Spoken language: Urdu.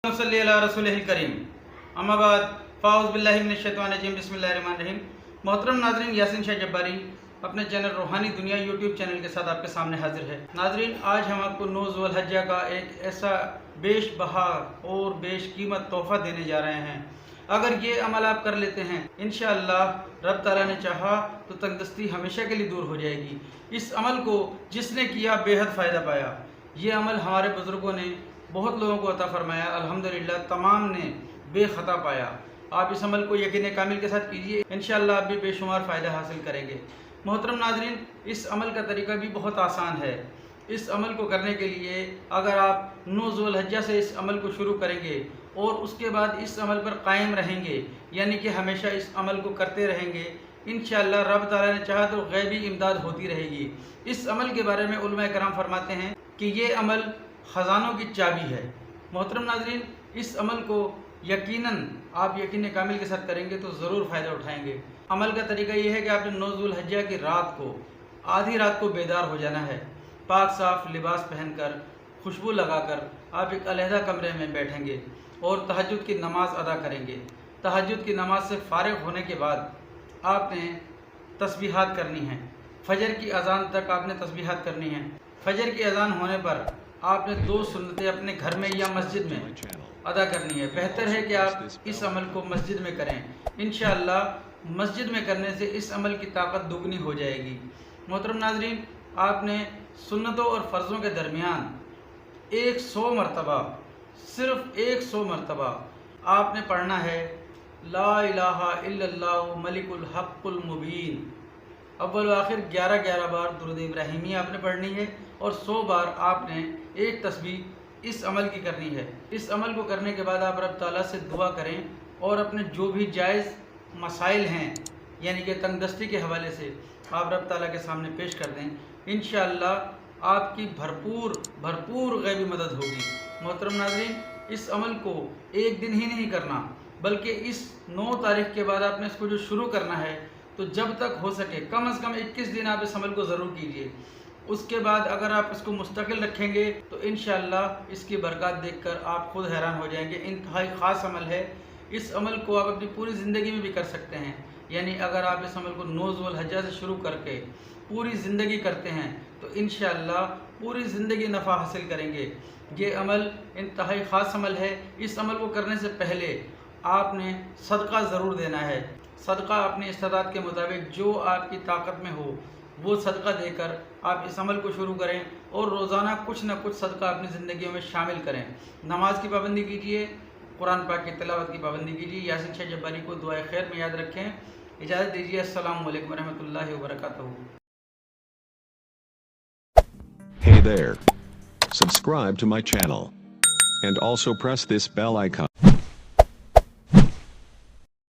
صلی اللہ رسول کریم اما بعد فاعوذ باللہ من الشیطان الرجیم بسم اللہ الرحمن الرحیم۔ محترم ناظرین، یاسین شاہ جباری اپنے چینل روحانی دنیا یوٹیوب چینل کے ساتھ آپ کے سامنے حاضر ہے۔ ناظرین، آج ہم آپ کو 9 ذو الحجہ کا ایک ایسا بیش بہا اور بیش قیمت تحفہ دینے جا رہے ہیں۔ اگر یہ عمل آپ کر لیتے ہیں انشاءاللہ رب تعالیٰ نے چاہا تو تنگدستی ہمیشہ کے لیے دور ہو جائے گی۔ اس عمل کو جس نے کیا بے حد فائدہ پایا۔ یہ عمل ہمارے بزرگوں نے بہت لوگوں کو عطا فرمایا، الحمدللہ تمام نے بے خطا پایا۔ آپ اس عمل کو یقین کامل کے ساتھ کیجئے، انشاءاللہ آپ بھی بے شمار فائدہ حاصل کریں گے۔ محترم ناظرین، اس عمل کا طریقہ بھی بہت آسان ہے۔ اس عمل کو کرنے کے لیے اگر آپ 9 ذو الحجہ سے اس عمل کو شروع کریں گے اور اس کے بعد اس عمل پر قائم رہیں گے، یعنی کہ ہمیشہ اس عمل کو کرتے رہیں گے، انشاءاللہ رب تعالیٰ نے چاہا تو غیبی امداد ہوتی رہے گی۔ اس عمل کے بارے میں علماء کرام فرماتے ہیں کہ یہ عمل خزانوں کی چابی ہے۔ محترم ناظرین، اس عمل کو یقیناً آپ یقین کامل کے ساتھ کریں گے تو ضرور فائدہ اٹھائیں گے۔ عمل کا طریقہ یہ ہے کہ آپ نے 9 ذو الحجہ کی رات کو آدھی رات کو بیدار ہو جانا ہے۔ پاک صاف لباس پہن کر، خوشبو لگا کر آپ ایک علیحدہ کمرے میں بیٹھیں گے اور تہجد کی نماز ادا کریں گے۔ تہجد کی نماز سے فارغ ہونے کے بعد آپ نے تسبیحات کرنی ہیں۔ فجر کی اذان تک آپ نے تسبیحات کرنی ہیں۔ فجر کی اذان ہونے پر آپ نے 2 سنتیں اپنے گھر میں یا مسجد میں ادا کرنی ہے۔ بہتر ہے کہ آپ اس عمل کو مسجد میں کریں۔ انشاءاللہ مسجد میں کرنے سے اس عمل کی طاقت دگنی ہو جائے گی۔ محترم ناظرین، آپ نے سنتوں اور فرضوں کے درمیان 100 مرتبہ، صرف 100 مرتبہ آپ نے پڑھنا ہے لا الہ الا اللہ ملک الحق المبین۔ اول و آخر 11 بار درود ابراہیمی آپ نے پڑھنی ہے اور 100 بار آپ نے ایک تسبیح اس عمل کی کرنی ہے۔ اس عمل کو کرنے کے بعد آپ رب تعالیٰ سے دعا کریں اور اپنے جو بھی جائز مسائل ہیں، یعنی کہ تنگدستی کے حوالے سے آپ رب تعالیٰ کے سامنے پیش کر دیں۔ انشاءاللہ آپ کی بھرپور غیبی مدد ہوگی۔ محترم ناظرین، اس عمل کو ایک دن ہی نہیں کرنا، بلکہ اس 9 تاریخ کے بعد آپ نے اس کو جو شروع کرنا ہے تو جب تک ہو سکے کم از کم 21 دن آپ اس عمل کو ضرور کیجیے۔ اس کے بعد اگر آپ اس کو مستقل رکھیں گے تو انشاءاللہ اس کی برکات دیکھ کر آپ خود حیران ہو جائیں گے۔ انتہائی خاص عمل ہے۔ اس عمل کو آپ اپنی پوری زندگی میں بھی کر سکتے ہیں، یعنی اگر آپ اس عمل کو 9 ذو الحجہ سے شروع کر کے پوری زندگی کرتے ہیں تو انشاءاللہ پوری زندگی نفع حاصل کریں گے۔ یہ عمل انتہائی خاص عمل ہے۔ اس عمل کو کرنے سے پہلے آپ نے صدقہ ضرور دینا ہے۔ صدقہ اپنی استطاعت کے مطابق جو آپ کی طاقت میں ہو وہ صدقہ دے کر آپ اس عمل کو شروع کریں اور روزانہ کچھ نہ کچھ صدقہ اپنی زندگیوں میں شامل کریں۔ نماز کی پابندی کیجیے، قرآن پاک کی تلاوت کی پابندی کیجیے۔ یاسین شاہ جباری کو دعائے خیر میں یاد رکھیں۔ اجازت دیجیے، السلام علیکم ورحمۃ اللہ وبرکاتہ۔ Hey there. Subscribe to my channel. And also press this bell icon.